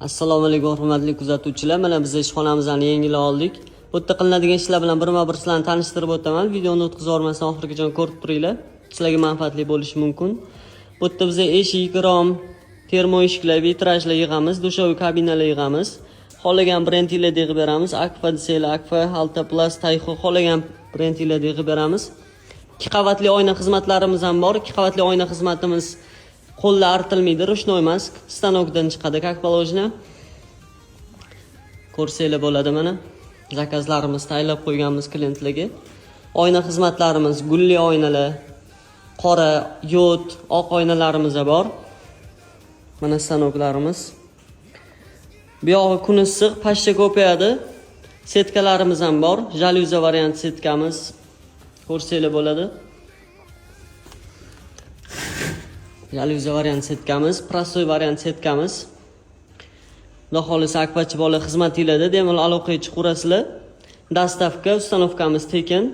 Assalomu alaykum hurmatli kuzatuvchilar. Mana biz ishxonamizni yangilab oldik. Bu yerda qilinadigan ishlar bilan birma-bir sizlarni tanishtirib o'taman. Videoni o'tkazib yubormasdan oxirigacha ko'rib turinglar. Sizlarga manfaatli bo'lishi mumkin. Bu yerda biz eshik, rom, termo eshiklar, vitrajlar yig'amiz, dushoviy kabinalar yig'amiz. Xohlagan brendlarni yig'ib beramiz. Akfa desanglar, Akfa, Alta Plus, Tayxo xohlagan brendlarni yig'ib beramiz. 2 qavatli oyna xizmatlarimiz ham bor. 2 qavatli oyna xizmatimiz qo'lda artilmaydi, ruchnoy emas, stanokdan chiqadi, как положено. Ko'rsanglar bo'ladi mana. Zakazlarimiz tayyorlab qo'yganmiz klientlarga. Oyna xizmatlarimiz gulli oynalar, qora, yod, oq oynalarimiz bor. Mana stanoklarimiz. Bu yog'i kun issiq, pashsha ko'payadi. Setkalarimiz ham bor. Jalyuzi variant setkamiz. Ko'rsanglar bo'ladi. Jalyuzi variant setkamiz, prostoy variant setkamiz. Xudo xolisa akvachi bola xizmatinglarda bemalol aloqaga chiqaverasizlar. Dastavka, ustanovkamiz tekin.